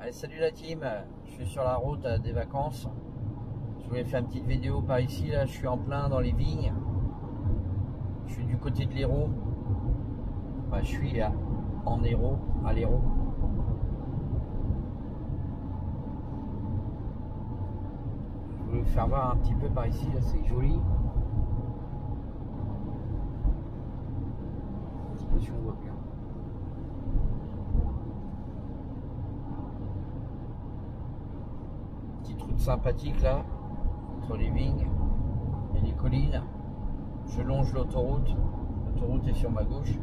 Allez, salut la team, je suis sur la route des vacances. Je voulais faire une petite vidéo par ici, là je suis en plein dans les vignes. Je suis du côté de l'Hérault. Enfin, je suis en Hérault, à l'Hérault. Je voulais vous faire voir un petit peu par ici, là c'est joli. Je sais pas si on voit bien. Petite route sympathique là, entre les vignes et les collines. Je longe l'autoroute. L'autoroute est sur ma gauche.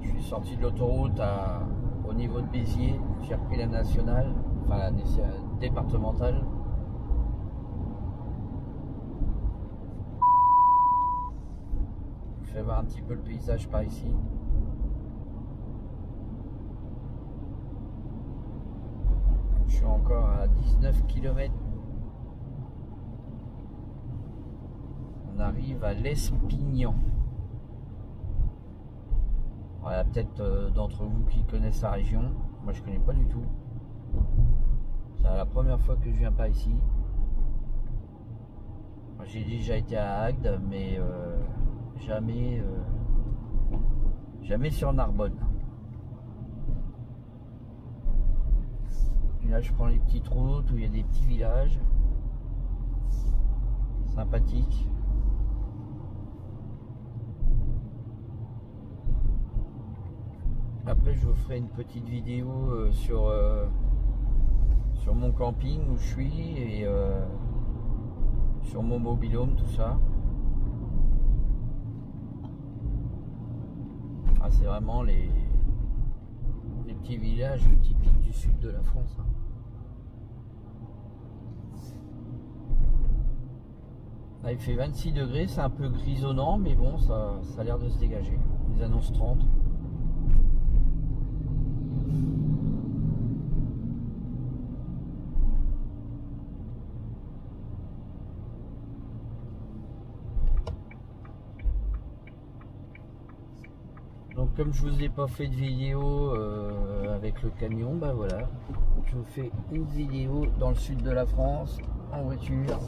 Je suis sorti de l'autoroute au niveau de Béziers. J'ai repris la nationale, enfin la départementale. Je vais voir un petit peu le paysage par ici. Je suis encore à 19 km. On arrive à l'Espignan. Voilà, peut-être d'entre vous qui connaissent la région. Moi je connais pas du tout. C'est la première fois que je viens pas ici. J'ai déjà été à Agde, mais jamais sur Narbonne. Et là je prends les petites routes où il y a des petits villages sympathiques. Après je vous ferai une petite vidéo sur mon camping où je suis et sur mon mobil-home, tout ça. Ah, c'est vraiment les petits villages typiques du sud de la France. Hein. Là, il fait 26 degrés, c'est un peu grisonnant, mais bon, ça a l'air de se dégager. Ils annoncent 30. Donc comme je vous ai pas fait de vidéo avec le camion, bah voilà, je vous fais une vidéo dans le sud de la France en voiture.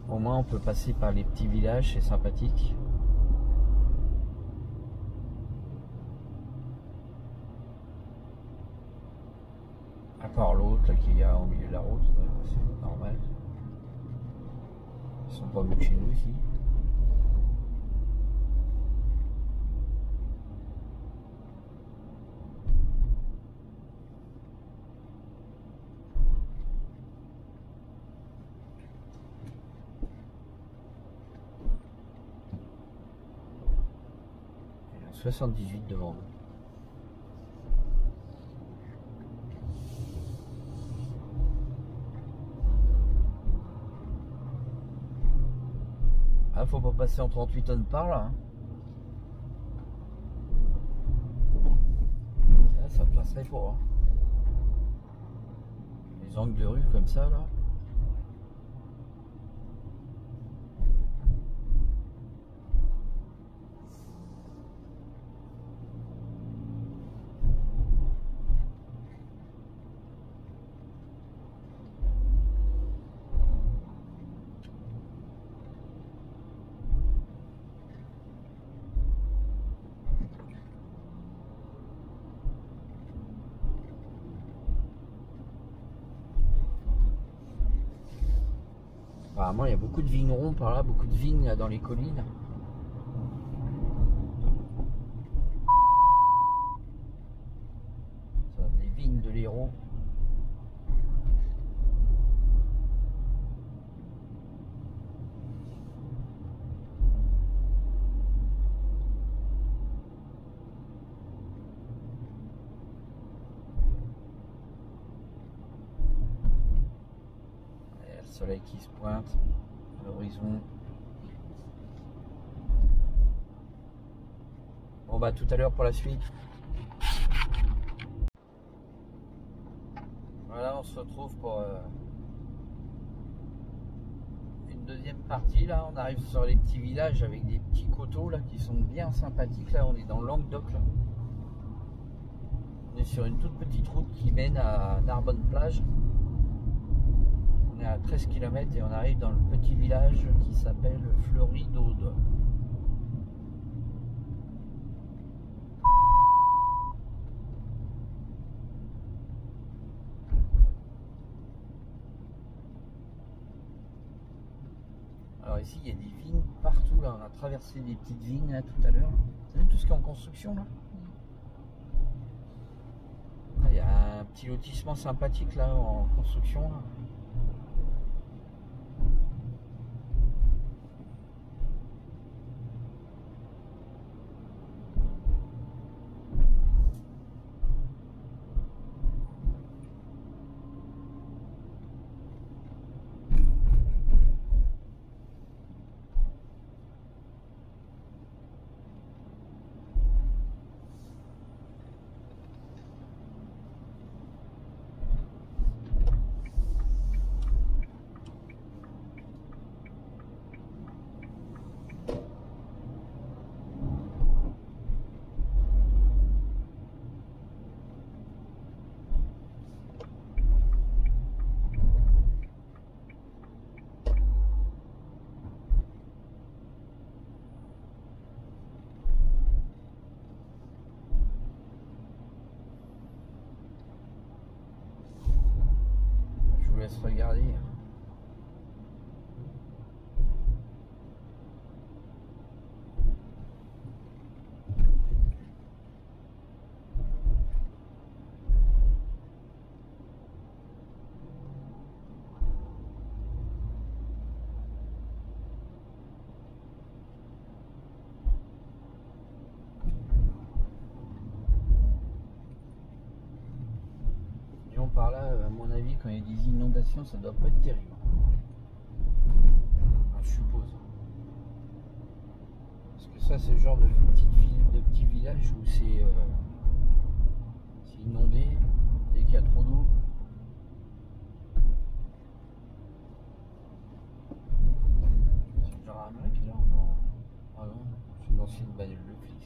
Au moins on peut passer par les petits villages, c'est sympathique. À part l'autre qui est au milieu de la route, c'est normal. Ils sont pas mieux que chez nous ici. Il y a 78 devant nous. Ah, faut pas passer en 38 tonnes par là. Hein. Ça passerait pas. Hein. Les angles de rue comme ça là. Apparemment, il y a beaucoup de vignerons par là, beaucoup de vignes là, dans les collines. Ça, des vignes de l'Hérault. Soleil qui se pointe à l'horizon. Bon bah tout à l'heure pour la suite. Voilà, on se retrouve pour une deuxième partie. Là, on arrive sur les petits villages avec des petits coteaux là qui sont bien sympathiques. Là, on est dans le Languedoc. Là. On est sur une toute petite route qui mène à Narbonne-Plage. On est à 13 km et on arrive dans le petit village qui s'appelle Fleury-d'Aude. Alors ici il y a des vignes partout là, on a traversé des petites vignes là tout à l'heure. Vous avez tout ce qui est en construction là? Il y a un petit lotissement sympathique là en construction là. Je vous laisse regarder. Par là, à mon avis, quand il y a des inondations, ça doit pas être terrible. Enfin, je suppose. Parce que ça, c'est le genre de petit village où c'est inondé dès qu'il y a trop d'eau. C'est le genre américain là? Non. Ah non, c'est une ancienne bagnole de flic.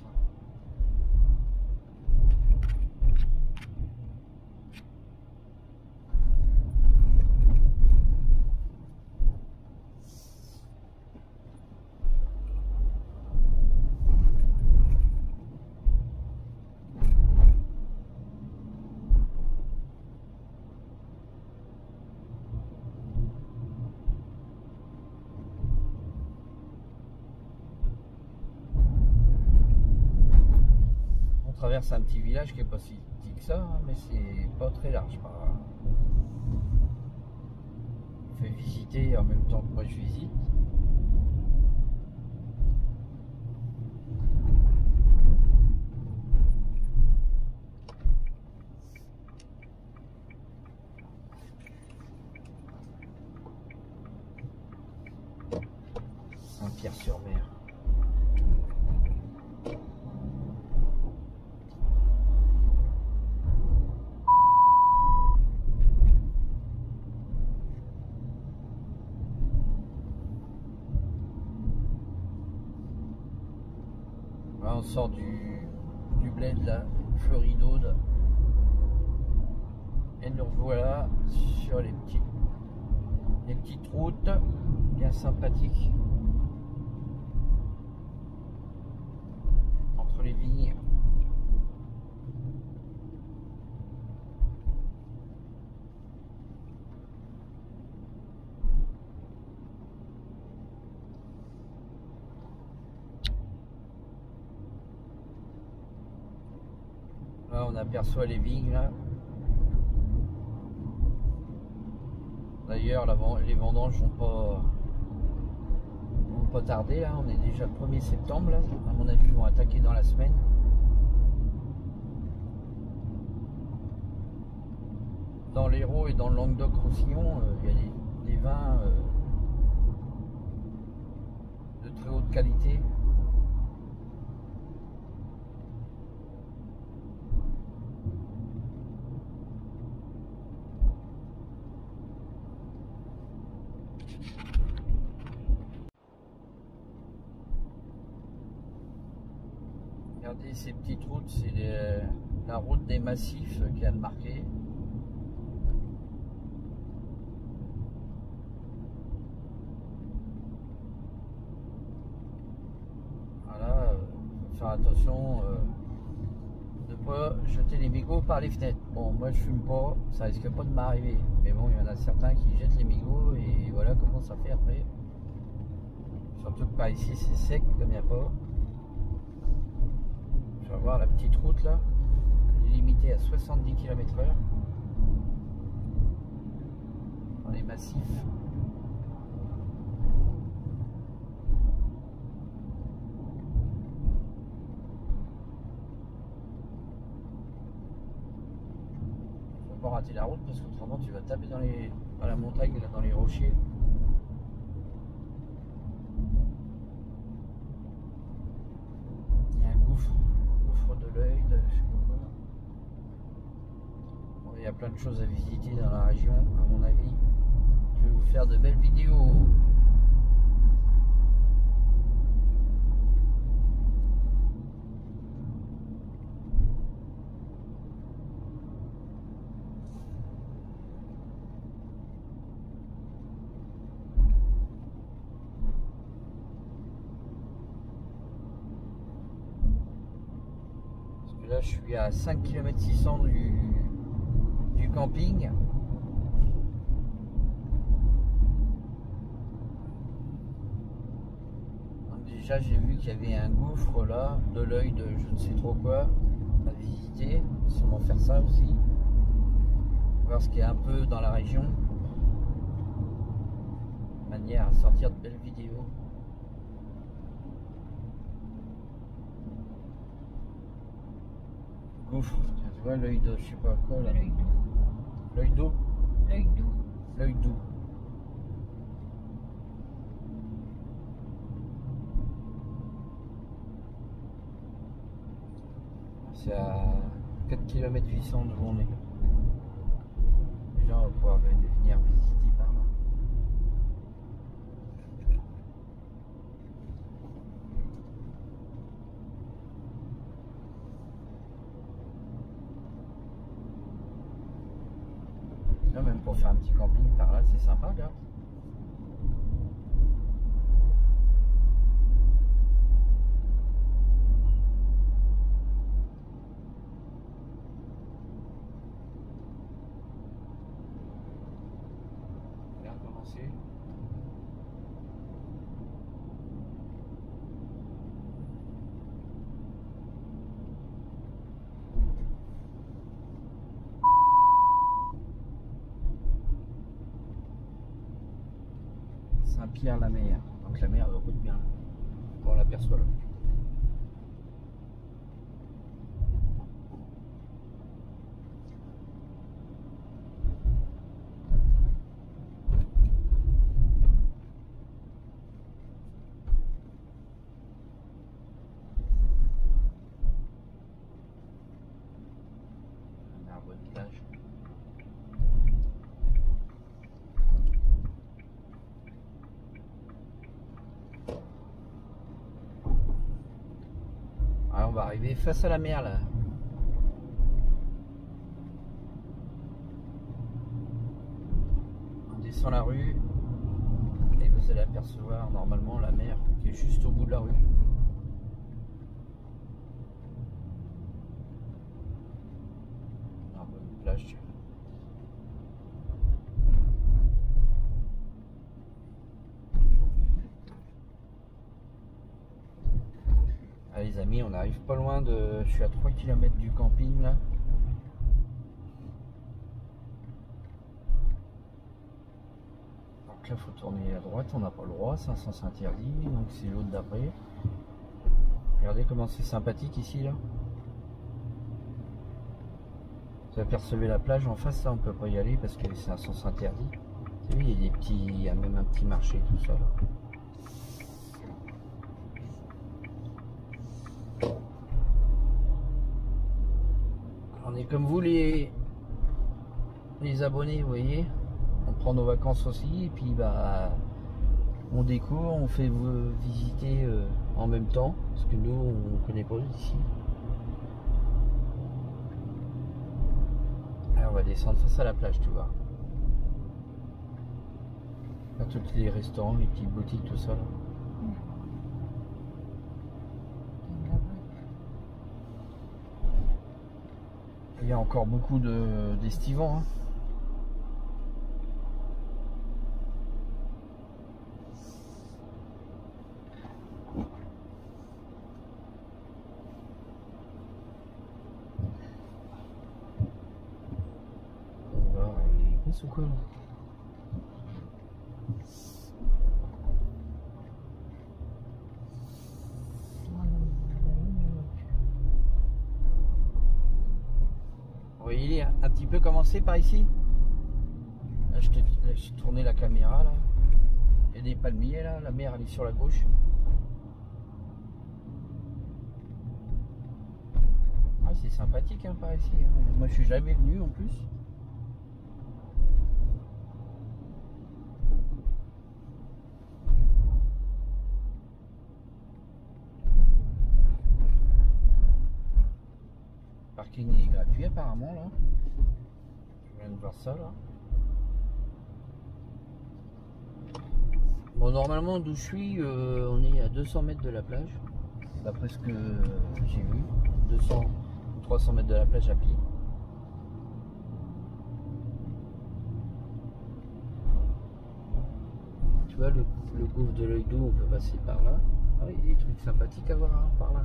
On traverse un petit village qui est pas si petit que ça, hein, mais c'est pas très large. On fait visiter en même temps que moi je visite. Saint-Pierre-sur-Mer. Là, on sort du bled là, Fleury-d'Aude. Et nous revoilà sur les petites routes bien sympathiques entre les vignes. Là, on aperçoit les vignes là. D'ailleurs, les vendanges vont pas tarder là. On est déjà le 1er septembre là. À mon avis, ils vont attaquer dans la semaine. Dans l'Hérault et dans le Languedoc-Roussillon, il y a des vins de très haute qualité. ces petites routes, c'est la route des massifs qui a marqué. Voilà, faut faire attention de ne pas jeter les mégots par les fenêtres. Bon, moi je fume pas, ça risque pas de m'arriver. Mais bon, il y en a certains qui jettent les mégots et voilà comment ça fait après. Surtout que par ici c'est sec comme il n'y a pas. Je vais voir la petite route là, elle est limitée à 70 km/h dans les massifs. Faut pas rater la route parce qu'autrement tu vas taper dans la montagne, là, dans les rochers. De l'œil, je sais pas quoi. Bon, il y a plein de choses à visiter dans la région, à mon avis. Je vais vous faire de belles vidéos. Là je suis à 5 km 600 du camping. Donc déjà j'ai vu qu'il y avait un gouffre là, de l'œil de je ne sais trop quoi à visiter, sûrement faire ça aussi. Voir ce qu'il y a un peu dans la région. De manière à sortir de belles vidéos. Gouffre, tu vois l'œil de je sais pas quoi là. L'œil doux. L'œil d'eau. L'œil doux. L'œil doux. C'est à 4 km 800 de où on est. Déjà on va pouvoir venir visiter par là. Là, même pour faire un petit camping par là, c'est sympa, regarde. Regarde comment c'est. Saint-Pierre-la-Mer. Donc la mer roule bien. On l'aperçoit là. Un arbre de plage. On va arriver face à la mer là. On descend la rue et vous allez apercevoir normalement la mer qui est juste au bout de la rue. Un peu de plage. Ah, les amis, on arrive pas loin de... Je suis à 3 km du camping là. Donc là, faut tourner à droite, on n'a pas le droit, c'est un sens interdit, donc c'est l'autre d'après. Regardez comment c'est sympathique ici là. Vous apercevez la plage en face, là on peut pas y aller parce que c'est un sens interdit. Vous savez, il y a des petits, il y a même un petit marché, tout ça là. On est comme vous les abonnés, vous voyez. On prend nos vacances aussi et puis bah on découvre, on fait visiter en même temps parce que nous on connaît pas ici. descendre face à la plage, tu vois. Là, tous les restaurants, les petites boutiques, tout ça. Là. Il y a encore beaucoup d'estivants. Hein. Il passe ou quoi là? Vous voyez un petit peu commencé par ici. Là, je laisse tourner la caméra là. Il y a des palmiers là, la mer elle est sur la gauche. Ah, c'est sympathique hein, par ici. Hein. Moi je suis jamais venu en plus. Le parking est gratuit apparemment là. Je viens de voir ça là. Bon, normalement d'où je suis, on est à 200 mètres de la plage. D'après ce que j'ai vu. 200 ou 300 mètres de la plage à pied. Tu vois le gouffre de l'œil doux, on peut passer par là. Ah oui, il y a des trucs sympathiques à voir hein, par là.